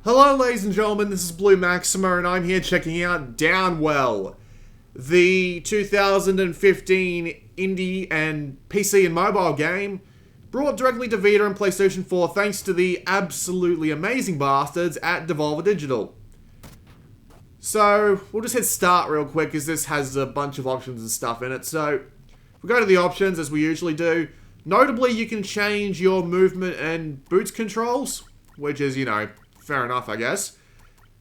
Hello ladies and gentlemen, this is Blue Maxima and I'm here checking out Downwell, the 2015 indie and PC and mobile game brought directly to Vita and PlayStation 4 thanks to the absolutely amazing bastards at Devolver Digital. So, we'll just hit start real quick because this has a bunch of options and stuff in it. So, we'll go to the options as we usually do. Notably, you can change your movement and boots controls, which is, you know, fair enough, I guess.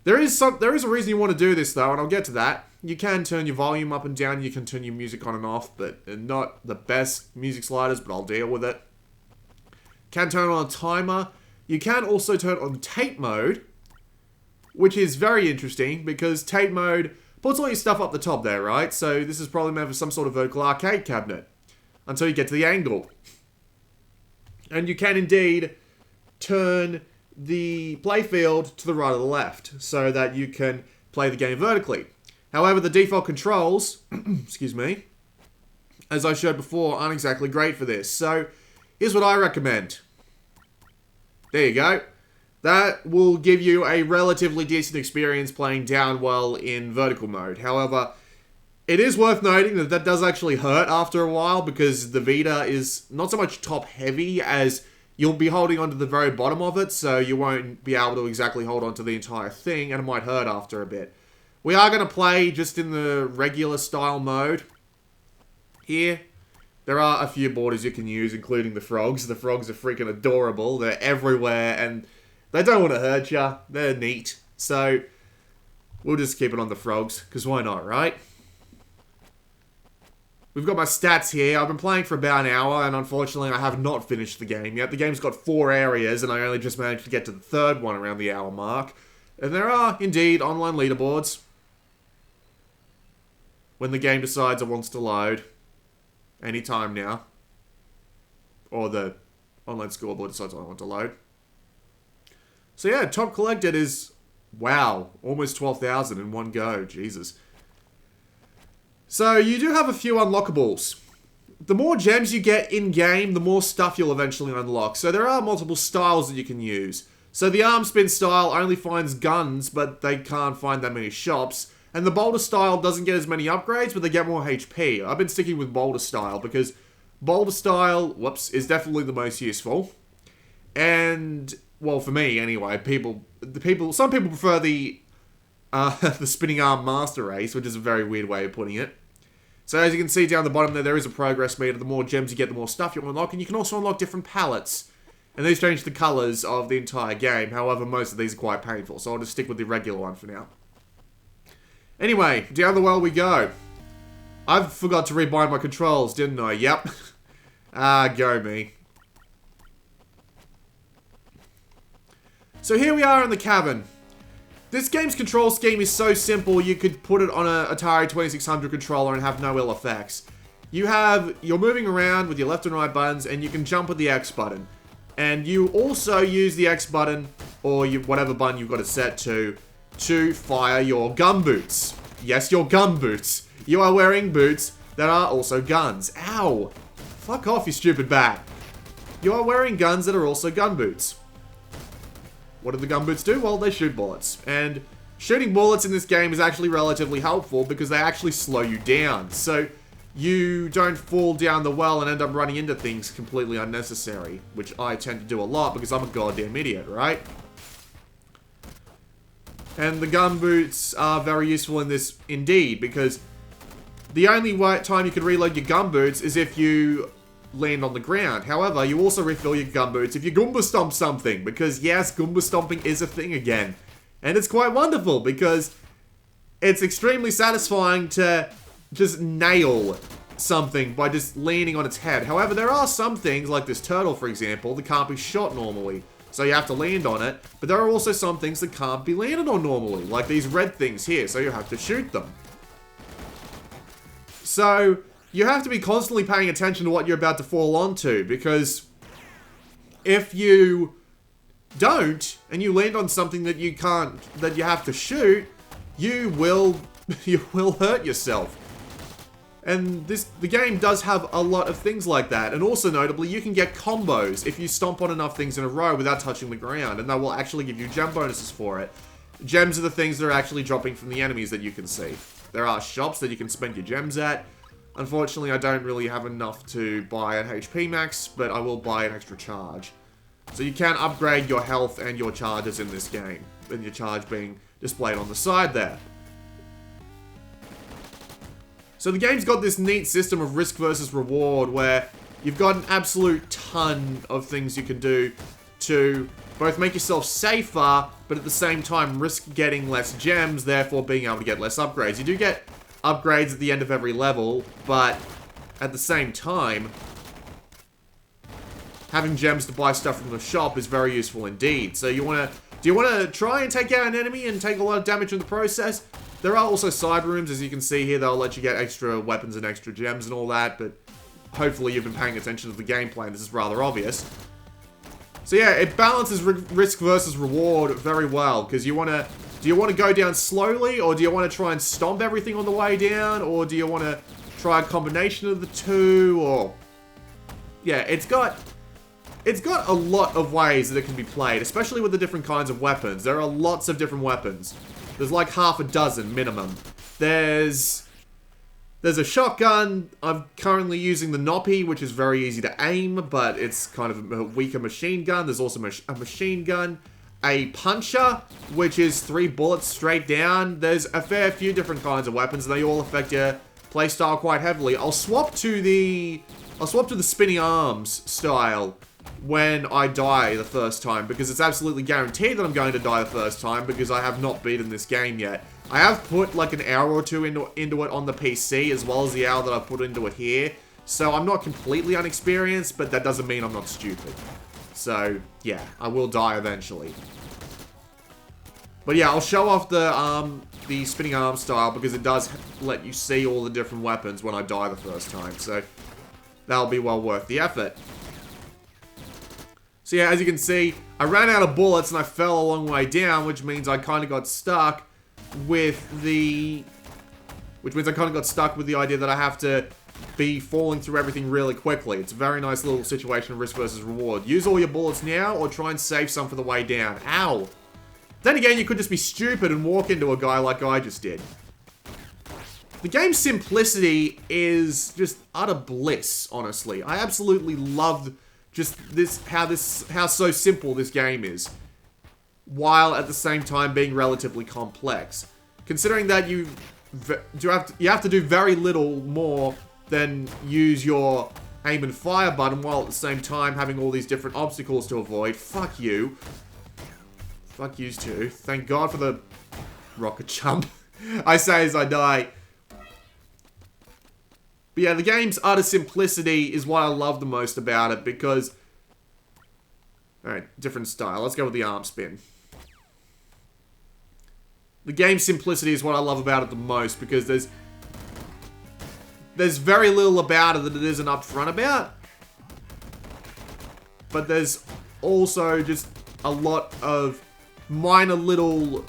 There is a reason you want to do this, though, and I'll get to that. You can turn your volume up and down, you can turn your music on and off, but not the best music sliders, but I'll deal with it. Can turn on a timer. You can also turn on tape mode, which is very interesting, because tape mode puts all your stuff up the top there, right? So this is probably meant for some sort of vertical arcade cabinet, until you get to the angle. And you can indeed turn the playfield to the right or the left, so that you can play the game vertically. However, the default controls, excuse me, as I showed before, aren't exactly great for this. So, here's what I recommend. There you go. That will give you a relatively decent experience playing Downwell in vertical mode. However, it is worth noting that that does actually hurt after a while, because the Vita is not so much top heavy as you'll be holding onto the very bottom of it, so you won't be able to exactly hold onto the entire thing, and it might hurt after a bit. We are going to play just in the regular style mode. Here, there are a few borders you can use, including the frogs. The frogs are freaking adorable. They're everywhere, and they don't want to hurt you. They're neat. So, we'll just keep it on the frogs, because why not, right? We've got my stats here. I've been playing for about an hour, and unfortunately I have not finished the game yet. The game's got 4 areas, and I only just managed to get to the 3rd one around the hour mark. And there are, indeed, online leaderboards. When the game decides it wants to load. Anytime now. Or the online scoreboard decides I want to load. So yeah, top collected is, wow, almost 12,000 in one go. Jesus. So, you do have a few unlockables. The more gems you get in-game, the more stuff you'll eventually unlock. So, there are multiple styles that you can use. So, the arm spin style only finds guns, but they can't find that many shops. And the boulder style doesn't get as many upgrades, but they get more HP. I've been sticking with boulder style, because boulder style, is definitely the most useful. And, well, for me, anyway, some people prefer the spinning arm master race, which is a very weird way of putting it. So as you can see down the bottom there is a progress meter. The more gems you get, the more stuff you unlock. And you can also unlock different palettes. And these change the colours of the entire game. However, most of these are quite painful. So I'll just stick with the regular one for now. Anyway, down the well we go. I forgot to rebind my controls, didn't I? Yep. Go me. So here we are in the cavern. This game's control scheme is so simple, you could put it on an Atari 2600 controller and have no ill effects. You're moving around with your left and right buttons, and you can jump with the X button. And you also use the X button, or whatever button you've got it set to fire your gun boots. Yes, your gun boots. You are wearing boots that are also guns. Ow! Fuck off, you stupid bat. You are wearing guns that are also gun boots. What do the gun boots do? Well, they shoot bullets. And shooting bullets in this game is actually relatively helpful because they actually slow you down. So you don't fall down the well and end up running into things completely unnecessary, which I tend to do a lot because I'm a goddamn idiot, right? And the gun boots are very useful in this indeed, because the only time you can reload your gun boots is if you land on the ground. However, you also refill your gun boots if you Goomba stomp something, because yes, Goomba stomping is a thing again. And it's quite wonderful, because it's extremely satisfying to just nail something by just leaning on its head. However, there are some things, like this turtle for example, that can't be shot normally. So you have to land on it, but there are also some things that can't be landed on normally, like these red things here, so you have to shoot them. So you have to be constantly paying attention to what you're about to fall onto, because if you don't, and you land on something that you have to shoot, you will hurt yourself. And the game does have a lot of things like that. And also notably, you can get combos if you stomp on enough things in a row without touching the ground. And that will actually give you gem bonuses for it. Gems are the things that are actually dropping from the enemies that you can see. There are shops that you can spend your gems at. Unfortunately, I don't really have enough to buy an HP max, but I will buy an extra charge. So you can upgrade your health and your charges in this game. And your charge being displayed on the side there. So the game's got this neat system of risk versus reward where you've got an absolute ton of things you can do to both make yourself safer, but at the same time risk getting less gems, therefore being able to get less upgrades. You do get upgrades at the end of every level, but at the same time, having gems to buy stuff from the shop is very useful indeed. So do you want to try and take out an enemy and take a lot of damage in the process? There are also side rooms, as you can see here. They'll let you get extra weapons and extra gems and all that, but hopefully you've been paying attention to the gameplay, and this is rather obvious. So yeah, it balances risk versus reward very well, because do you want to go down slowly, or do you want to try and stomp everything on the way down, or do you want to try a combination of the two, or... Yeah, it's got a lot of ways that it can be played, especially with the different kinds of weapons. There are lots of different weapons. There's like half a dozen minimum. There's a shotgun. I'm currently using the Noppy, which is very easy to aim, but it's kind of a weaker machine gun. There's also a machine gun. A puncher, which is 3 bullets straight down. There's a fair few different kinds of weapons, and they all affect your playstyle quite heavily. I'll swap to the spinning arms style when I die the first time, because it's absolutely guaranteed that I'm going to die the first time, because I have not beaten this game yet. I have put like an hour or two into it on the PC, as well as the hour that I've put into it here, so I'm not completely unexperienced, but that doesn't mean I'm not stupid. So, yeah, I will die eventually. But yeah, I'll show off the spinning arm style, because it does let you see all the different weapons when I die the first time, so that'll be well worth the effort. So yeah, as you can see, I ran out of bullets and I fell a long way down, which means I kind of got stuck with the... idea that I have to be falling through everything really quickly. It's a very nice little situation of risk versus reward. Use all your bullets now, or try and save some for the way down. Ow! Then again, you could just be stupid and walk into a guy like I just did. The game's simplicity is just utter bliss, honestly. I absolutely loved just how so simple this game is, while at the same time being relatively complex. Considering that you have to do very little more than use your aim and fire button, while at the same time having all these different obstacles to avoid. Fuck you. Fuck yous too. Thank God for the rocket jump. I say as I die. But yeah, the game's utter simplicity is what I love the most about it, because... Alright, different style. Let's go with the arm spin. The game's simplicity is what I love about it the most, because there's very little about it that it isn't upfront about. But there's also just a lot of minor little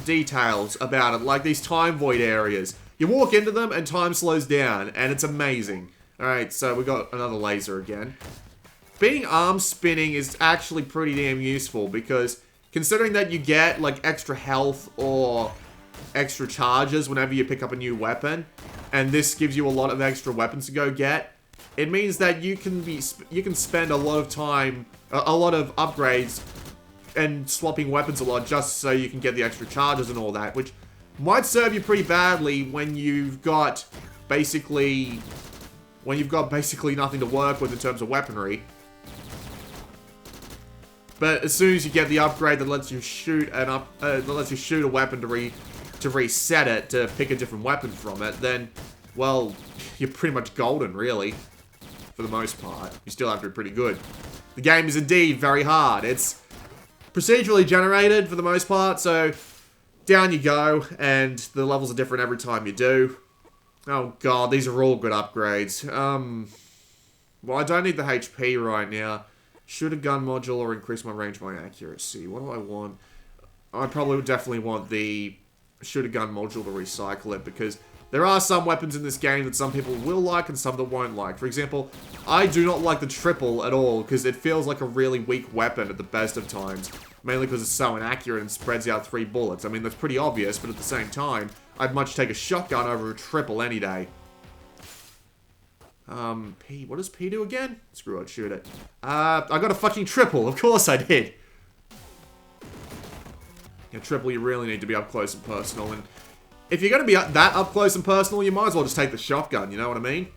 details about it, like these time void areas. You walk into them and time slows down, and it's amazing. Alright, so we got another laser again. Being arm spinning is actually pretty damn useful, because considering that you get like extra health or extra charges whenever you pick up a new weapon, and this gives you a lot of extra weapons to go get, it means that you can spend a lot of time, a lot of upgrades, and swapping weapons a lot just so you can get the extra charges and all that, which might serve you pretty badly when you've got basically nothing to work with in terms of weaponry. But as soon as you get the upgrade that lets you shoot a weapon to reset it, to pick a different weapon from it, then, well, you're pretty much golden, really. For the most part. You still have to be pretty good. The game is indeed very hard. It's procedurally generated for the most part, so down you go, and the levels are different every time you do. Oh god, these are all good upgrades. Well, I don't need the HP right now. Shoot a gun module or increase my range, my accuracy. What do I want? I probably would definitely want the shoot a gun module to recycle it, because There are some weapons in this game that some people will like and some that won't like. For example, I do not like the triple at all because it feels like a really weak weapon at the best of times. Mainly because it's so inaccurate and spreads out 3 bullets. I mean, that's pretty obvious, but at the same time, I'd much take a shotgun over a triple any day. P, what does P do again? Screw it, shoot it. I got a fucking triple, of course I did. Yeah, triple, you really need to be up close and personal, and if you're gonna be that up close and personal, you might as well just take the shotgun, you know what I mean?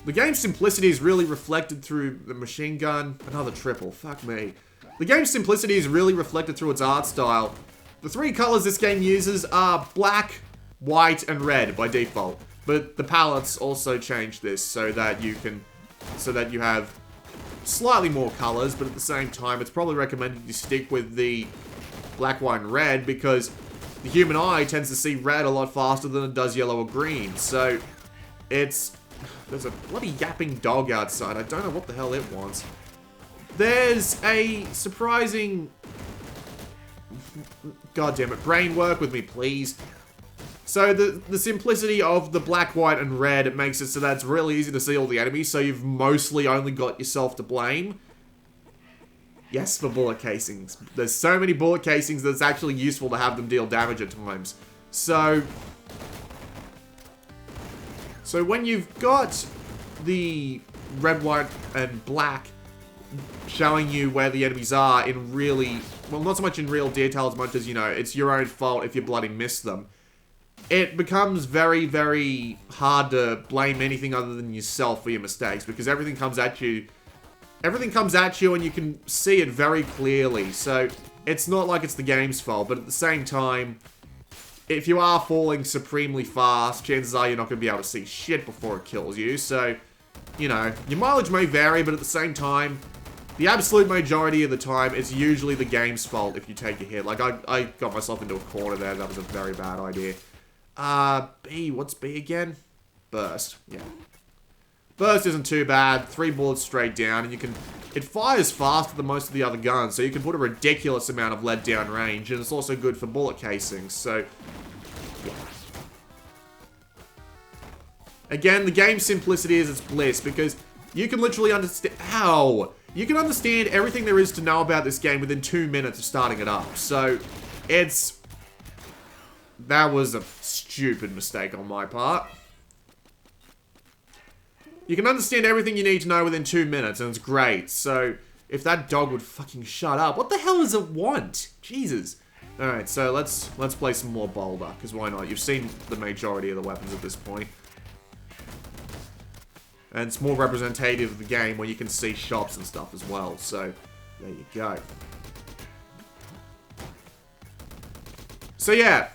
The game's simplicity is really reflected through the machine gun. Another triple, fuck me. The game's simplicity is really reflected through its art style. The 3 colors this game uses are black, white, and red by default. But the palettes also change this so that you have slightly more colors, but at the same time, it's probably recommended you stick with the black, white, and red because the human eye tends to see red a lot faster than it does yellow or green. So, there's a bloody yapping dog outside. I don't know what the hell it wants. There's a surprising... God damn it. Brain work with me, please. So, the simplicity of the black, white, and red, it makes it so that it's really easy to see all the enemies, so you've mostly only got yourself to blame. Yes, for bullet casings. There's so many bullet casings that it's actually useful to have them deal damage at times. So when you've got the red, white, and black showing you where the enemies are in really... Well, not so much in real detail as much as, you know, it's your own fault if you bloody miss them. It becomes very, very hard to blame anything other than yourself for your mistakes because everything comes at you. Everything comes at you and you can see it very clearly. So it's not like it's the game's fault, but at the same time, if you are falling supremely fast, chances are you're not going to be able to see shit before it kills you. So, you know, your mileage may vary, but at the same time, the absolute majority of the time, it's usually the game's fault if you take a hit. Like, I got myself into a corner there. That was a very bad idea. B. What's B again? Burst. Yeah. Burst isn't too bad. 3 bullets straight down, and you can... It fires faster than most of the other guns, so you can put a ridiculous amount of lead down range, and it's also good for bullet casings, so... Yeah. Again, the game's simplicity is its bliss, because you can literally understand... Ow! You can understand everything there is to know about this game within 2 minutes of starting it up, so... It's... That was a stupid mistake on my part. You can understand everything you need to know within 2 minutes, and it's great. So, if that dog would fucking shut up. What the hell does it want? Jesus. Alright, so let's play some more Boulder, because why not? You've seen the majority of the weapons at this point. And it's more representative of the game where you can see shops and stuff as well. So, there you go. So yeah.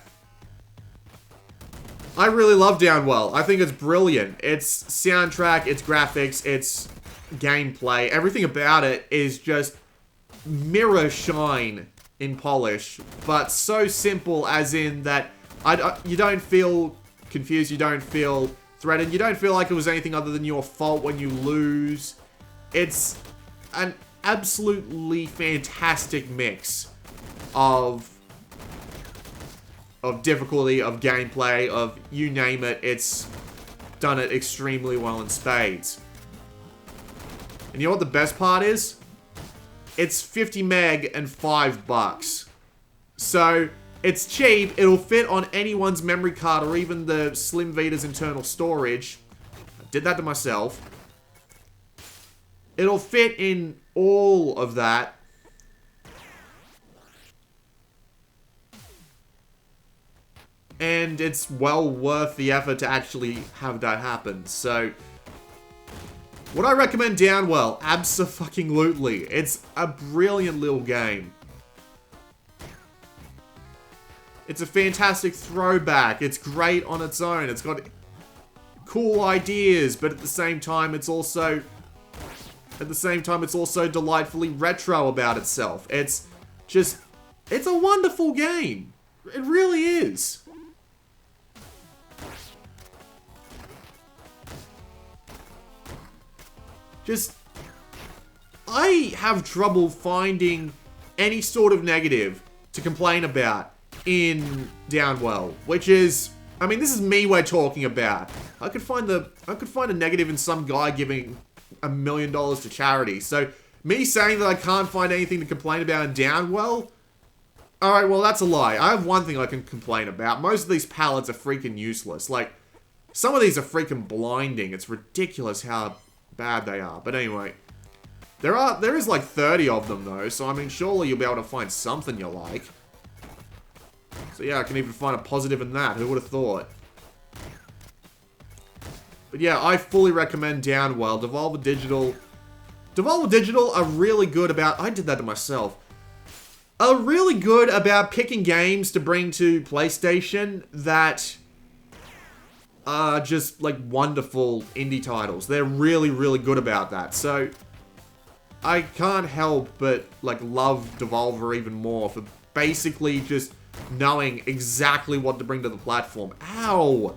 I really love Downwell. I think it's brilliant. Its soundtrack, its graphics, its gameplay, everything about it is just mirror shine in polish, but so simple as in that you don't feel confused, you don't feel threatened, you don't feel like it was anything other than your fault when you lose. It's an absolutely fantastic mix of difficulty, of gameplay, of you name it. It's done it extremely well in spades. And you know what the best part is? It's 50 meg and $5. So, it's cheap, it'll fit on anyone's memory card or even the Slim Vita's internal storage. I did that to myself. It'll fit in all of that. And it's well worth the effort to actually have that happen. So, would I recommend Downwell? Abso-fucking-lutely. It's a brilliant little game. It's a fantastic throwback. It's great on its own. It's got cool ideas, but at the same time, it's also... delightfully retro about itself. It's just... It's a wonderful game. It really is. Just... I have trouble finding any sort of negative to complain about in Downwell, which is, I mean, this is me we're talking about. I could find a negative in some guy giving $1 million to charity. So me saying that I can't find anything to complain about in Downwell, alright, well, that's a lie. I have one thing I can complain about. Most of these pallets are freaking useless. Like, some of these are freaking blinding. It's ridiculous how bad they are. But anyway, there is like 30 of them though, so I mean, surely you'll be able to find something you like. So yeah, I can even find a positive in that. Who would have thought? But yeah, I fully recommend Downwell. Devolver Digital are really good about... I did that to myself. Are really good about picking games to bring to PlayStation that are just, like, wonderful indie titles. They're really, really good about that. So, I can't help but, like, love Devolver even more for basically just knowing exactly what to bring to the platform. Ow!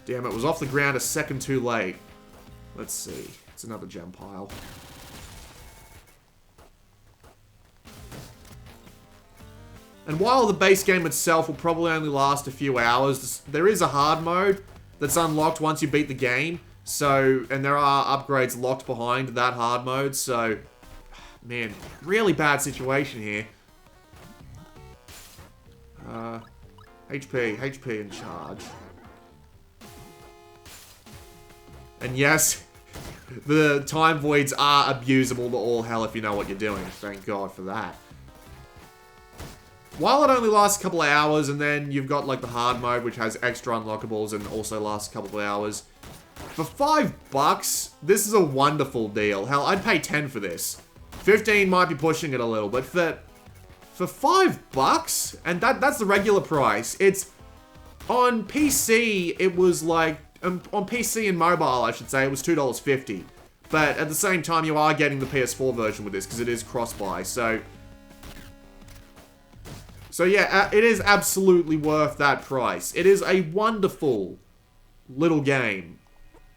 Damn, it was off the ground a second too late. Let's see. It's another gem pile. And while the base game itself will probably only last a few hours, there is a hard mode that's unlocked once you beat the game. So, and there are upgrades locked behind that hard mode, so... Man, really bad situation here. HP in charge. And yes, the time voids are abusable to all hell if you know what you're doing. Thank God for that. While it only lasts a couple of hours, and then you've got like the hard mode, which has extra unlockables and also lasts a couple of hours. For $5, this is a wonderful deal. Hell, I'd pay 10 for this. 15 might be pushing it a little, but for $5, and that's the regular price. It's on PC. It was like on PC and mobile, I should say, it was $2.50. But at the same time, you are getting the PS4 version with this because it is cross-buy. So yeah, it is absolutely worth that price. It is a wonderful little game.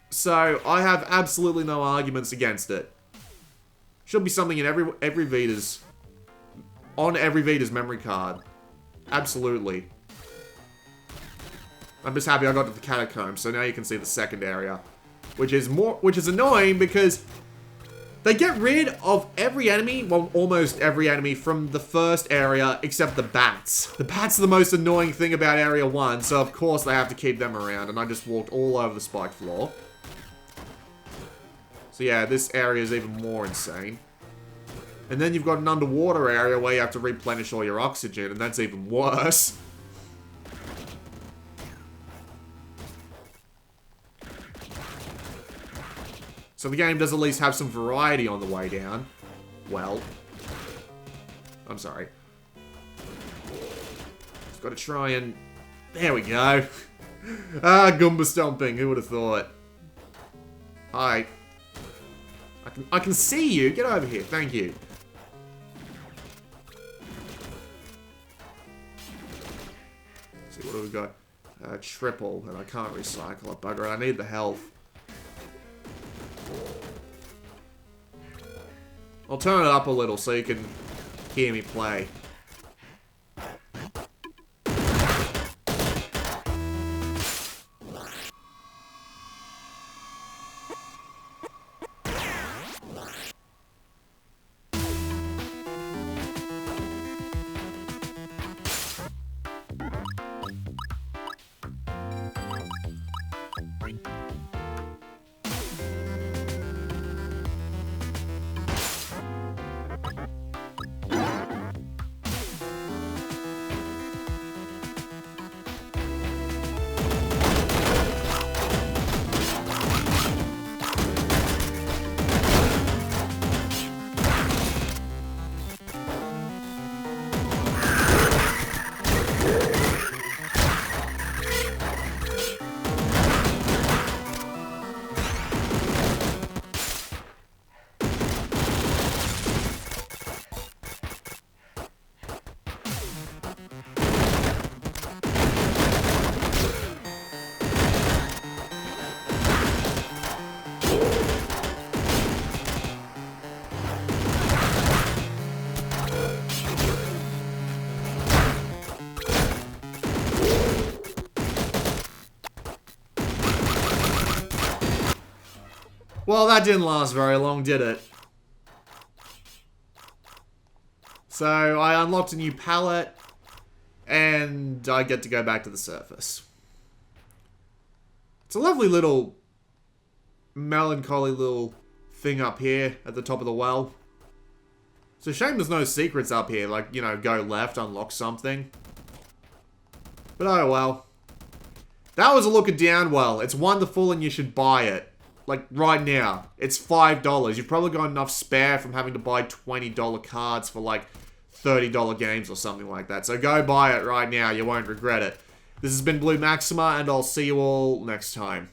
So I have absolutely no arguments against it. Should be something in every Vita's... on every Vita's memory card. Absolutely. I'm just happy I got to the Catacomb, so now you can see the second area. Which is annoying because they get rid of every enemy, well, almost every enemy from the first area except the bats. The bats are the most annoying thing about Area 1, so of course they have to keep them around, and I just walked all over the spiked floor. So yeah, this area is even more insane. And then you've got an underwater area where you have to replenish all your oxygen, and that's even worse. So the game does at least have some variety on the way down. Well. I'm sorry. Just gotta try and... There we go. Goomba stomping. Who would have thought? Hi. I can see you. Get over here. Thank you. Let's see, what do we got? Triple, and I can't recycle it. Bugger, I need the health. I'll turn it up a little so you can hear me play. Well, that didn't last very long, did it? So, I unlocked a new palette, and I get to go back to the surface. It's a lovely little, melancholy little thing up here at the top of the well. It's a shame there's no secrets up here, like, you know, go left, unlock something. But oh well. That was a look at Downwell. It's wonderful and you should buy it. Like, right now. It's $5. You've probably got enough spare from having to buy $20 cards for, like, $30 games or something like that. So go buy it right now. You won't regret it. This has been Blue Maxima, and I'll see you all next time.